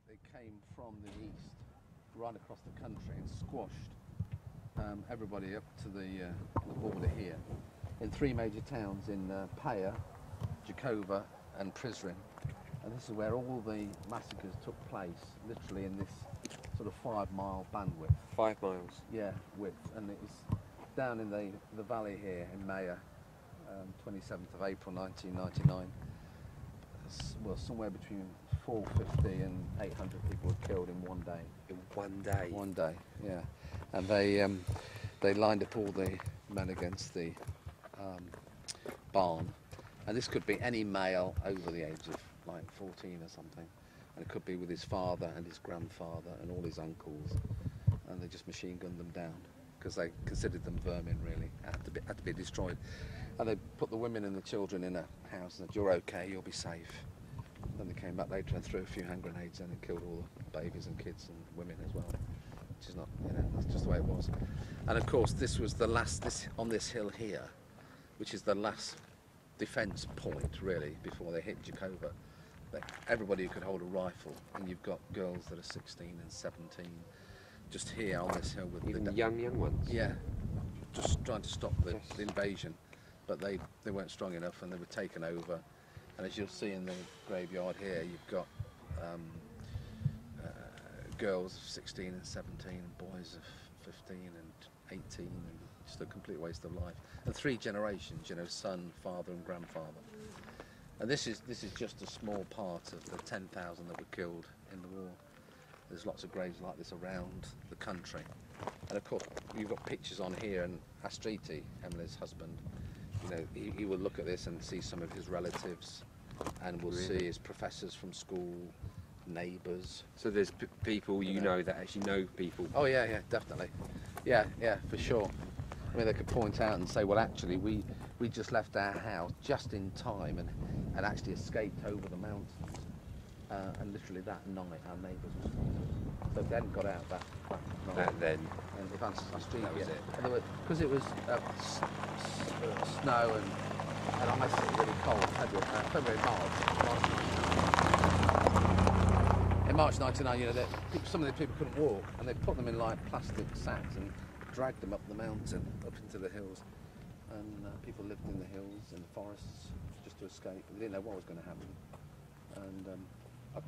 they came from the east, right across the country, and squashed everybody up to the border here, in three major towns, in Paya, Jakova and Prizren. And this is where all the massacres took place, literally in this sort of 5-mile bandwidth. 5 miles? Yeah, width. And it was down in the valley here in Maya, 27th of April 1999. Well, somewhere between 450 and 800 people were killed in one day. In one day? One day, yeah. And they lined up all the men against the barn. And this could be any male over the age of like 14 or something. And it could be with his father and his grandfather and all his uncles. And they just machine gunned them down because they considered them vermin, really. Had to be destroyed. And they put the women and the children in a house and said, "You're okay, you'll be safe." Then they came back later and threw a few hand grenades in and killed all the babies and kids and women as well. Which is not, that's just the way it was. And of course, this was the last, on this hill here, which is the last defence point, really, before they hit Jakova. Everybody who could hold a rifle, and you've got girls that are 16 and 17, just here on this hill with even young ones. Yeah, just trying to stop the invasion, but they weren't strong enough, and they were taken over. And as you'll see in the graveyard here, you've got girls of 16 and 17, and boys of 15 and 18, and just a complete waste of life. And 3 generations, son, father, and grandfather. And this is just a small part of the 10,000 that were killed in the war. There's lots of graves like this around the country. And of course, you've got pictures on here, and Astriti, Emily's husband, he will look at this and see some of his relatives, and will see his professors from school, neighbours. So there's people that actually know people. Oh yeah, definitely. Yeah, for sure. I mean, they could point out and say, well, actually, we just left our house just in time and actually escaped over the mountains. And literally that night, our neighbours were spotted. So they hadn't got out that night. Then. And they found a street. That was it. Because it was snow and ice, really cold. February, March. In March 1999, some of the people couldn't walk, and they put them in like plastic sacks and dragged them up the mountain, up into the hills. And people lived in the hills and the forests just to escape. They didn't know what was going to happen. And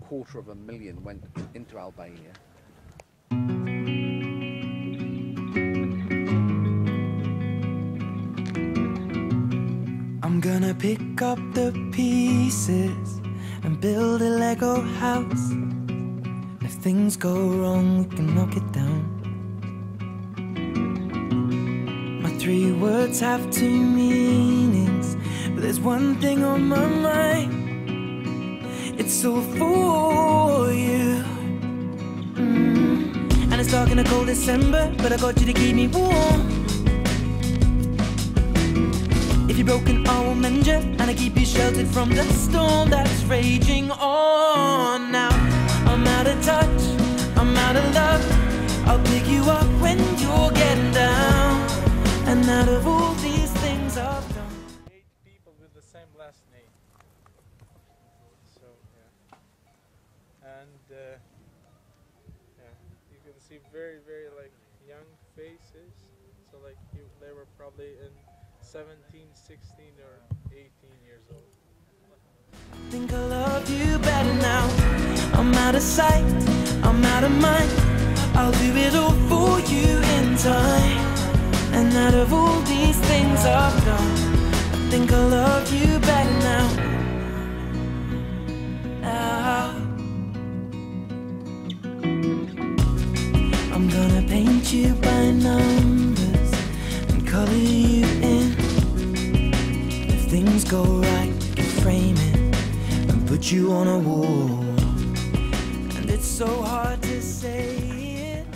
250,000 went into Albania. I'm gonna pick up the pieces and build a Lego house. If things go wrong, we can knock it down. My 3 words have 2 meanings, but there's one thing on my mind. It's all for you. And it's dark in a cold December, but I got you to keep me warm. If you're broken, I will mend you, and I keep you sheltered from the storm that's raging on. Now I'm out of touch, I'm out of love. I'll pick you up when you're getting down. And out of all these things I've done, 8 people with the same last name. So and you can see very like young faces. So like they were probably in 17, 16 or 18 years old. I think I love you better now. I'm out of sight, I'm out of mind. I'll do it all for you in time. And out of all these things I've done, I think I love you better now. I'm gonna paint you by numbers and color you in. If things go right, we can frame it and put you on a wall. And it's so hard to say it.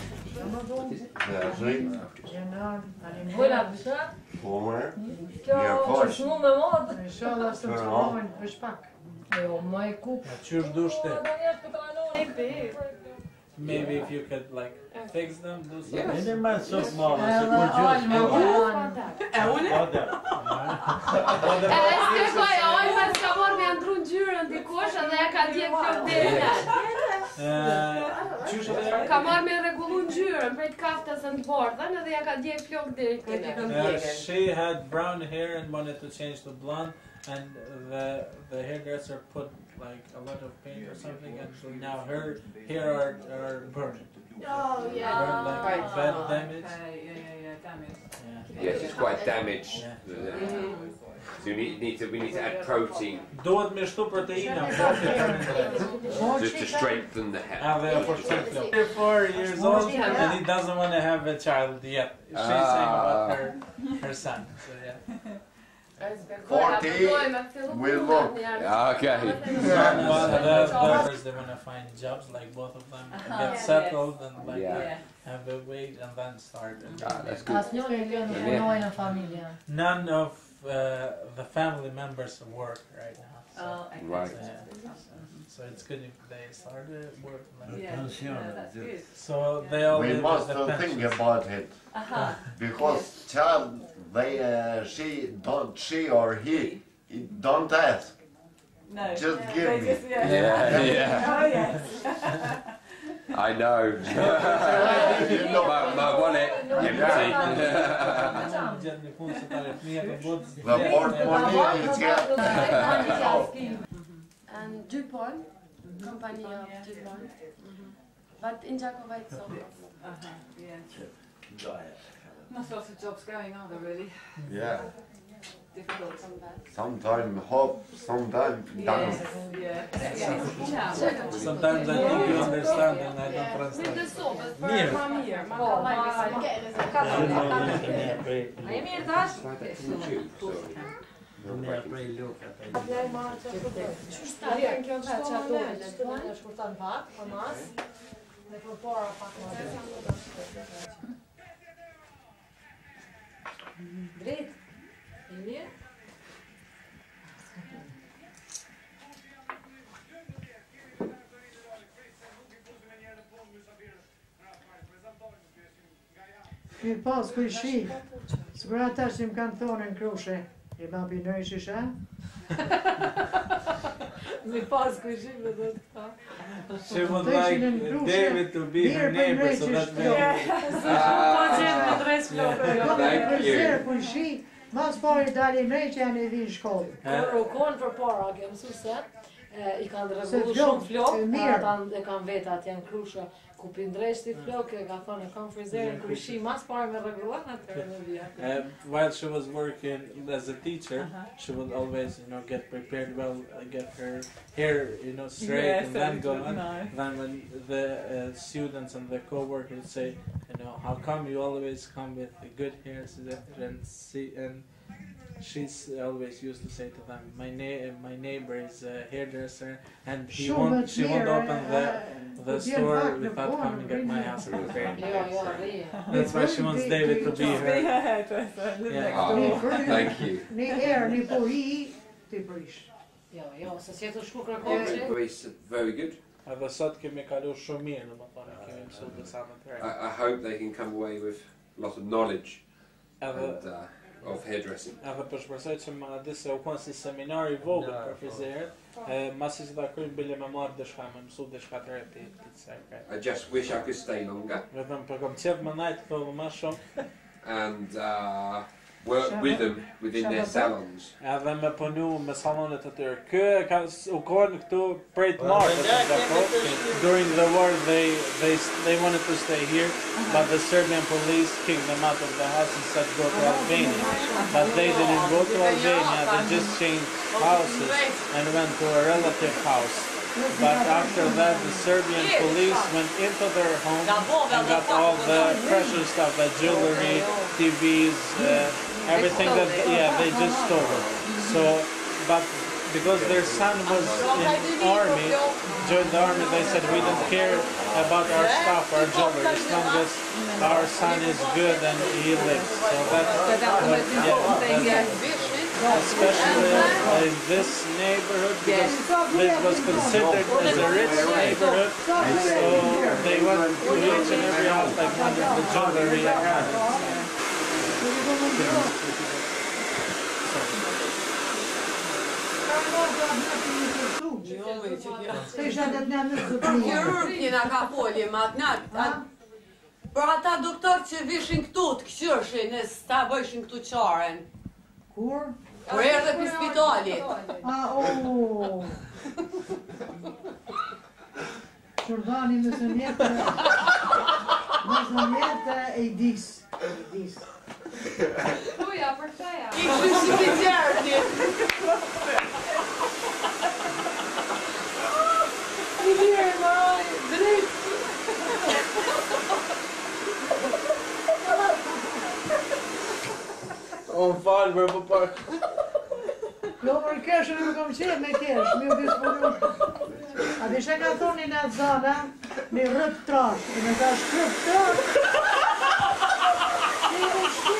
Maybe if you could like fix them, do something. Yes. Ka marrë me rregullu ngjyrën prej të kaftës në të bardhën edhe ja ka djeg flok deri këtu. She had brown hair and wanted to change to blonde, and the hairdresser put like a lot of paint or something, and so now her hair are burned. Oh yeah. Burned like bad damage. Yeah, damage. Yes, it's quite damaged. Yeah. So we need to add protein Duhet me shtu proteina just to strengthen the hair. for 4 years old, and he doesn't want to have a child yet. She's saying about her son. So yeah. 40 will look. Okay. First they want to find jobs, like both of them, get settled and like have a wait and then start. That's good. None of the family members work right now. So, Right. so it's good if they started work. That's good. So they all We live must with the think pensions. about it, because child, she or he don't ask. No. Just give They me. just, Yeah. Oh yes. I know. You know, My wallet empty. the portfolio is here. And DuPont, company of DuPont. But in Jacobite so. Yeah. Not lots of jobs going, are there really? Yeah. Difficult. Sometimes hope, sometimes down. Yeah. Sometimes I think you understand and I don't With translate. the soap, for my year, my A je mirë tash? Drejt. E mirë? Mirë pas kuj shi, sigurat ata që më kanë thonë në krushe, i ma pinoj shisha? Mi pas kujshim dhe do të këta. She would like David to be her neighbor, so that way. Po gjithë më drejt flokë. Thank you. Kuj shi, mas pari dali në që janë i vinë shkollë. Kur u konë për para, ke mësu se, i kanë rregullu Se shumë flokë, mirë. ata e kanë vetë atë janë krushe, ku pindreshti flokë, e ka thonë e kanë frizerin, kur shi mas pari me rregullat atëherë në vija. While she was working as a teacher, she would always, get prepared well, get her hair, straight, and then go on. Then when the students and the co-workers would say, how come you always come with a good hair? And she's always used to say to them, my neighbor is a hairdresser, and she won't open the store without coming at my house and repairing it. That's why she wants David to be her. Thank you. Një herë, një po hi, ti prish. Jo, se si jetu shku kërkohë që. It's very good. Edhe sot kemi kalu shumë mirë, domethënë kemi mësuar disa më të reja. I hope they can come away with a lot of knowledge Edhe of hairdressing. edhe për shpresoj që më di se u konë si seminar i vogël për frizerët, masi që ta kryjmë bile me marrë dëshka, me mësu dëshka të re ti të I just wish I could stay longer Vetëm për kom qef më najtë këto më shumë. and work with them within their salons. Edhe me punu me salonet e tyre. Kë ka u konë këtu prej të martës. During the war they wanted to stay here, but the Serbian police kicked them out of the house and said go to Albania. But they didn't go to Albania, they just changed houses and went to a relative house. But after that, the Serbian police went into their home and got all the precious stuff, the jewelry, TVs, everything that, they just stole it. So, but because their son was in army, joined the army, they said we don't care about our stuff, our jewelry, as long as our son is good and he lives. So that's especially in this neighborhood, because this was considered as a rich neighborhood, so they went to each and every house like under the jewelry and Të isha të të në zotënia. Kirurgi na ka folje matnat. Për ata doktor që vishin këtu të këqyrshin, e s'ta bëjshin këtu qaren. Kur? Kur erdhe për spitalit. Qurdani më së njetë e i dis. Uja, për këtaja. Kishë shpitjarti. I mirë, maroj, drejt. On falë për për parë. Jo, për keshë në më kom qenë me keshë, mi u disponu. A di shë ka thoni në atë zana, një rëp trash, e me ta shkrëp trash. Kemi shpi,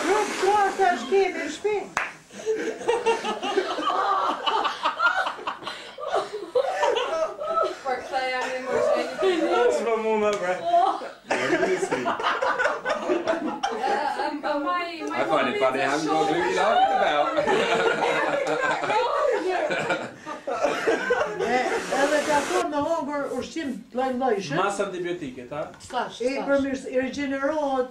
rëp trash ta shkemi shpi. Për këtaja një më shenjë. Së më muna, bre. I find it funny, I haven't got a clue what you're laughing about. Edhe ka thonë me hongër ushqim të lojshëm. Mas antibiotike, ta? I përmirës, i regenerohet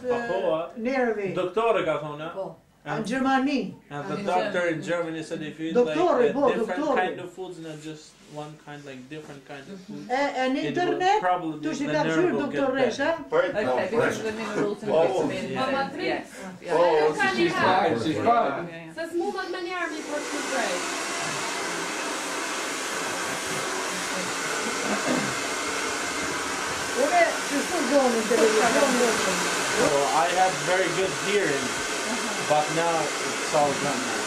nervi. Doktore ka thonë, Po. Në Gjermani. And the doctor in Germany said if you eat Doktore, like po, different doktore. kind of foods, not just one kind, like different kind of foods. E në It internet, will probably tu the shi ka nerve qyrë will get doktor better. Resha. Perfect. Okay, because of the minerals and vitamins. Matrix. Oh, She's fine, she's fine. Se s'mundet me njerë mi për të drejt. Une, që së zonin të televizion. So I had very good hearing, but now it's all gone now.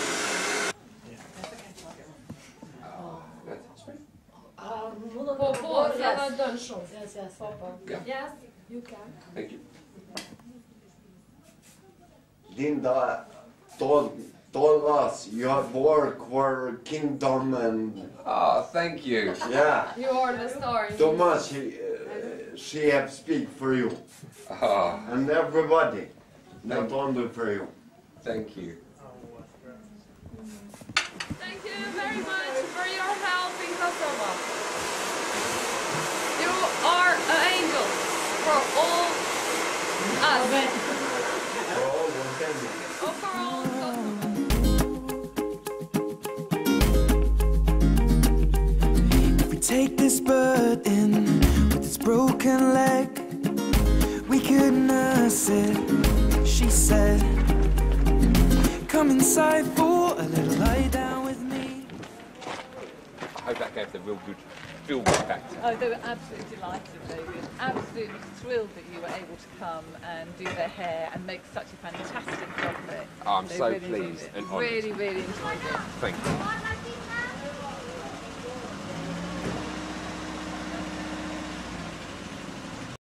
Po, se da dënë shumë. Yes. Yes, you can. Thank you. Linda told us you have work for kingdom and Oh, thank you. yeah. You are the star. Thomas, she have speak for you Oh, and everybody, not only for you. thank you. Thank you very much for your help in Kosovo. You are an angel for all us. Oh, for all Kosovo. If we take this bird in with its broken leg, we could nurse it, she said. Come inside for a little lie down with me. I hope that gave the real good feel good factor. Oh, they were absolutely delighted, David. Absolutely thrilled that you were able to come and do their hair and make such a fantastic job of it. Oh, I'm They so really enjoyed pleased it. and honoured. Really, really enjoyed it. Thank you.